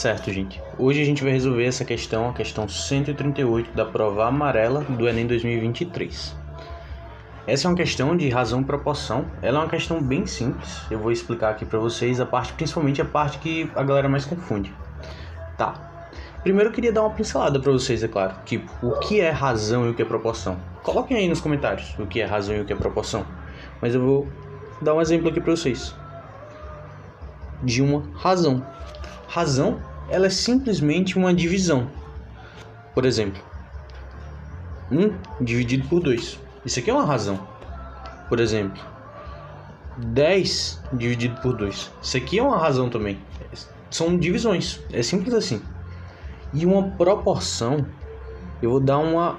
Certo, gente. Hoje a gente vai resolver essa questão, a questão 138 da prova amarela do Enem 2023. Essa é uma questão de razão e proporção. Ela é uma questão bem simples. Eu vou explicar aqui para vocês principalmente a parte que a galera mais confunde. Tá. Primeiro eu queria dar uma pincelada para vocês, é claro. Tipo, o que é razão e o que é proporção? Coloquem aí nos comentários o que é razão e o que é proporção. Mas eu vou dar um exemplo aqui para vocês. De uma razão. Razão, ela é simplesmente uma divisão. Por exemplo, 1 dividido por 2. Isso aqui é uma razão. Por exemplo, 10 dividido por 2. Isso aqui é uma razão também. São divisões. É simples assim. E uma proporção, eu vou dar uma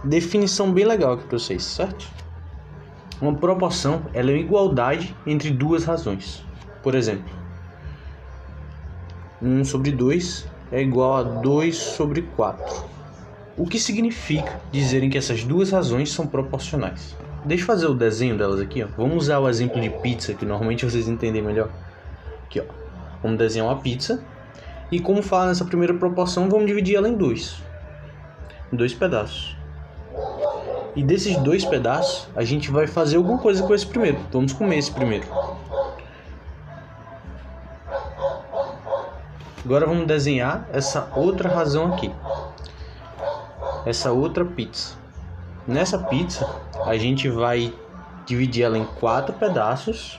definição bem legal aqui para vocês, certo? Uma proporção, ela é uma igualdade entre duas razões. Por exemplo, 1 sobre 2 é igual a 2 sobre 4. O que significa dizerem que essas duas razões são proporcionais? Deixa eu fazer o desenho delas aqui, ó. Vamos usar o exemplo de pizza, que normalmente vocês entendem melhor. Aqui, ó. Vamos desenhar uma pizza. E como fala nessa primeira proporção, vamos dividir ela em dois pedaços. E desses dois pedaços, a gente vai fazer alguma coisa com esse primeiro. Vamos comer esse primeiro. Agora vamos desenhar essa outra razão aqui. Essa outra pizza. Nessa pizza, a gente vai dividir ela em 4 pedaços.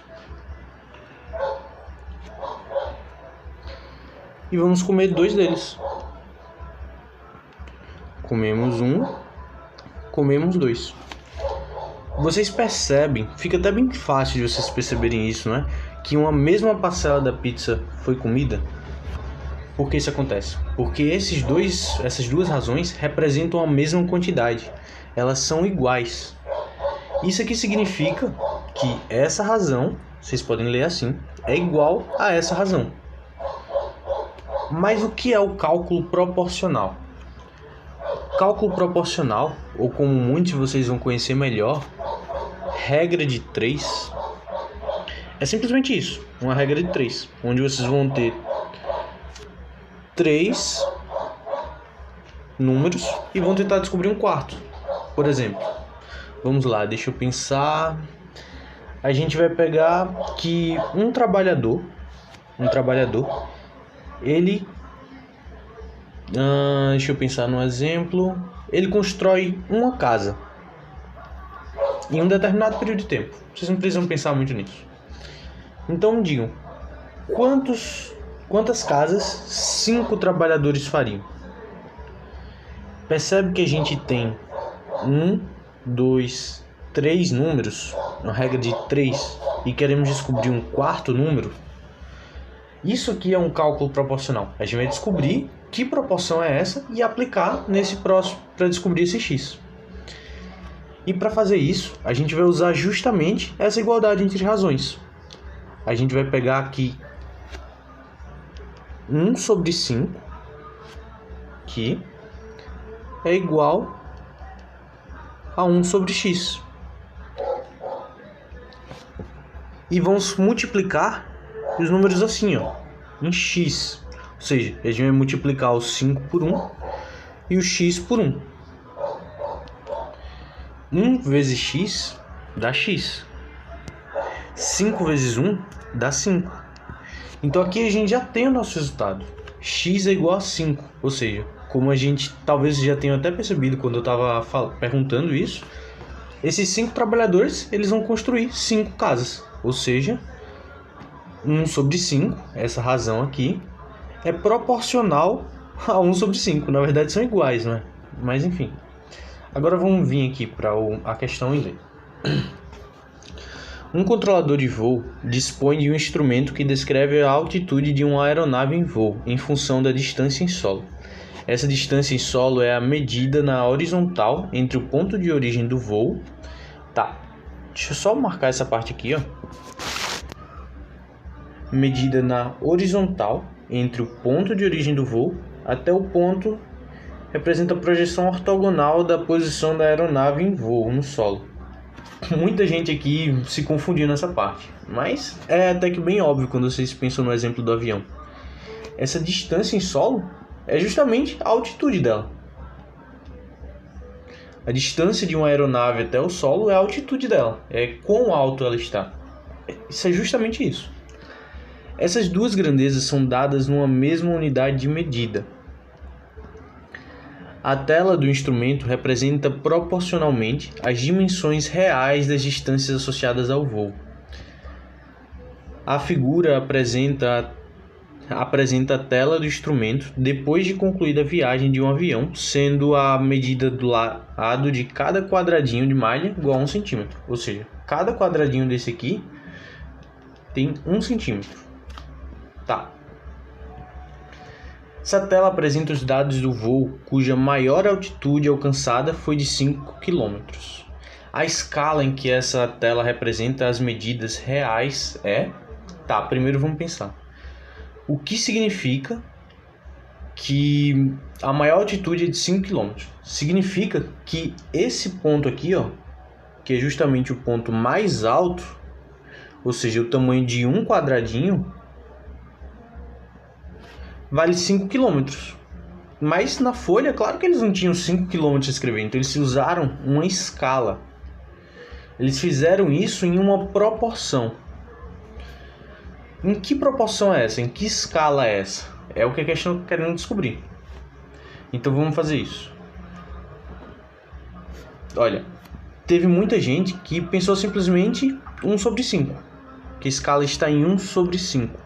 E vamos comer 2 deles. Comemos 1, comemos 2. Vocês percebem, fica até bem fácil de vocês perceberem isso, né? Que uma mesma parcela da pizza foi comida. Por que isso acontece? Porque essas duas razões representam a mesma quantidade. Elas são iguais. Isso aqui significa que essa razão, vocês podem ler assim, é igual a essa razão. Mas o que é o cálculo proporcional? O cálculo proporcional, ou como muitos de vocês vão conhecer melhor, regra de 3, é simplesmente isso, uma regra de 3, onde vocês vão ter 3 números e vão tentar descobrir um quarto. Por exemplo, vamos lá, deixa eu pensar. A gente vai pegar que um trabalhador, ele, deixa eu pensar num exemplo. Ele constrói uma casa em um determinado período de tempo. Vocês não precisam pensar muito nisso. Então digam, quantas casas 5 trabalhadores fariam? Percebe que a gente tem 1, 2, 3 números, uma regra de 3, e queremos descobrir um quarto número? Isso aqui é um cálculo proporcional. A gente vai descobrir que proporção é essa e aplicar nesse próximo para descobrir esse x. E para fazer isso, a gente vai usar justamente essa igualdade entre razões. A gente vai pegar aqui 1 sobre 5, que é igual a 1 sobre x. E vamos multiplicar os números assim, ó, em x. Ou seja, a gente vai multiplicar o 5 por 1 e o x por 1. 1 vezes x dá x. 5 vezes 1 dá 5. Então aqui a gente já tem o nosso resultado. X é igual a 5. Ou seja, como a gente talvez já tenha até percebido quando eu estava perguntando isso, esses 5 trabalhadores, eles vão construir 5 casas. Ou seja, 1 sobre 5, essa razão aqui, é proporcional a 1 sobre 5. Na verdade são iguais, né? Mas enfim. Agora vamos vir aqui para a questão em ler. Um controlador de voo dispõe de um instrumento que descreve a altitude de uma aeronave em voo em função da distância em solo. Essa distância em solo é a medida na horizontal entre o ponto de origem do voo. Tá, deixa eu só marcar essa parte aqui, ó. Medida na horizontal entre o ponto de origem do voo até o ponto representa a projeção ortogonal da posição da aeronave em voo no solo. Muita gente aqui se confundiu nessa parte, mas é até que bem óbvio quando vocês pensam no exemplo do avião. essa distância em solo é justamente a altitude dela. A distância de uma aeronave até o solo é a altitude dela, é quão alto ela está. Isso é justamente isso. Essas duas grandezas são dadas numa mesma unidade de medida. A tela do instrumento representa proporcionalmente as dimensões reais das distâncias associadas ao voo. A figura apresenta a tela do instrumento depois de concluída a viagem de um avião, sendo a medida do lado de cada quadradinho de malha igual a 1 centímetro. Ou seja, cada quadradinho desse aqui tem 1 centímetro. Tá. Essa tela apresenta os dados do voo, cuja maior altitude alcançada foi de 5 km. A escala em que essa tela representa as medidas reais é... Tá, primeiro vamos pensar. O que significa que a maior altitude é de 5 km? Significa que esse ponto aqui, ó, que é justamente o ponto mais alto, ou seja, o tamanho de um quadradinho, vale 5 km. Mas na folha, claro que eles não tinham 5 km a escrever, então eles usaram uma escala. Eles fizeram isso em uma proporção. Em que proporção é essa? Em que escala é essa? É o que a questão está querendo descobrir. Então vamos fazer isso. Olha, teve muita gente que pensou simplesmente 1 sobre 5. Que a escala está em 1 sobre 5.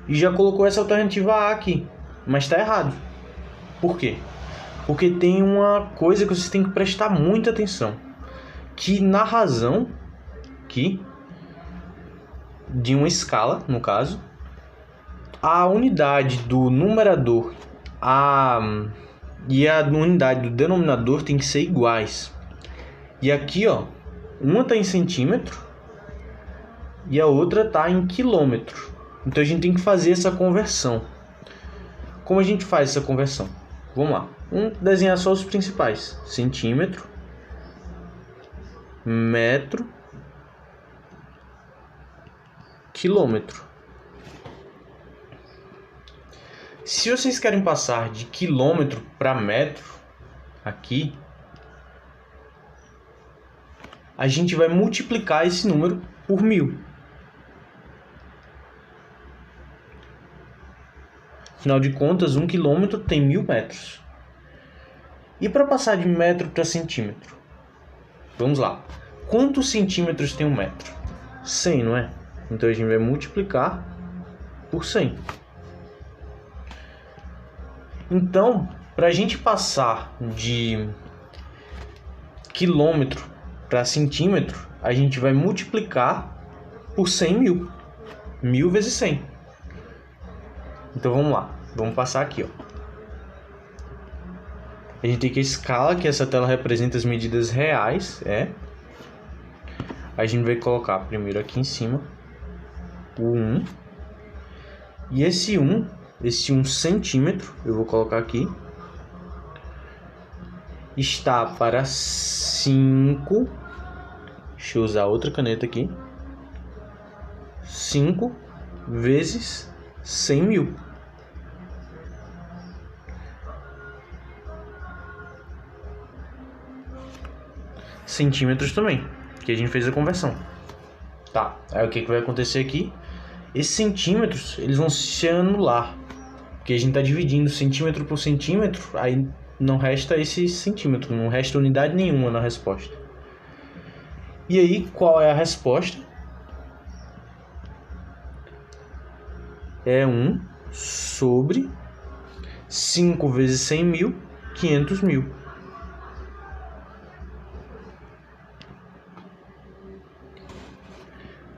E já colocou essa alternativa A aqui. Mas está errado. Por quê? Porque tem uma coisa que você tem que prestar muita atenção. Que na razão que de uma escala, no caso, a unidade do numerador e a unidade do denominador tem que ser iguais. E aqui, ó, uma está em centímetro e a outra está em quilômetro. Então a gente tem que fazer essa conversão. Como a gente faz essa conversão? Vamos lá. Vamos desenhar só os principais. Centímetro, metro, quilômetro. Se vocês querem passar de quilômetro para metro, aqui, a gente vai multiplicar esse número por 1000. Afinal de contas, 1 quilômetro tem 1000 metros. E para passar de metro para centímetro? Vamos lá. Quantos centímetros tem 1 metro? 100, não é? Então a gente vai multiplicar por 100. Então, para a gente passar de quilômetro para centímetro, a gente vai multiplicar por 100.000. 1000 vezes 100. Então vamos lá. Vamos passar aqui, ó. A gente tem que a escala, que essa tela representa as medidas reais, a gente vai colocar primeiro aqui em cima o 1. E esse 1 centímetro, eu vou colocar aqui, está para 5. Deixa eu usar outra caneta aqui. 5 vezes 100.000. Centímetros também, que a gente fez a conversão. Tá, aí o que vai acontecer aqui? Esses centímetros, eles vão se anular, porque a gente está dividindo centímetro por centímetro, aí não resta esse centímetro, não resta unidade nenhuma na resposta. E aí, qual é a resposta? É 1 sobre 5 vezes 100.000, 500.000.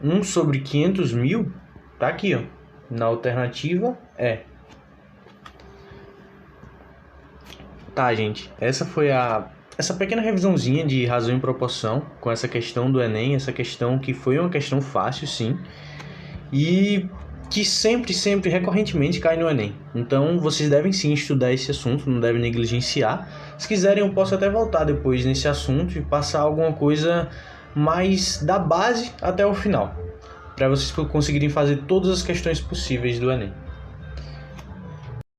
Um sobre 500.000 tá aqui, ó. Na alternativa é. Tá, gente. Essa foi essa pequena revisãozinha de razão e proporção com essa questão do Enem, essa questão que foi uma questão fácil, sim, e que sempre, recorrentemente cai no Enem. Então, vocês devem sim estudar esse assunto, não devem negligenciar. Se quiserem, eu posso até voltar depois nesse assunto e passar alguma coisa mais da base até o final, para vocês conseguirem fazer todas as questões possíveis do Enem.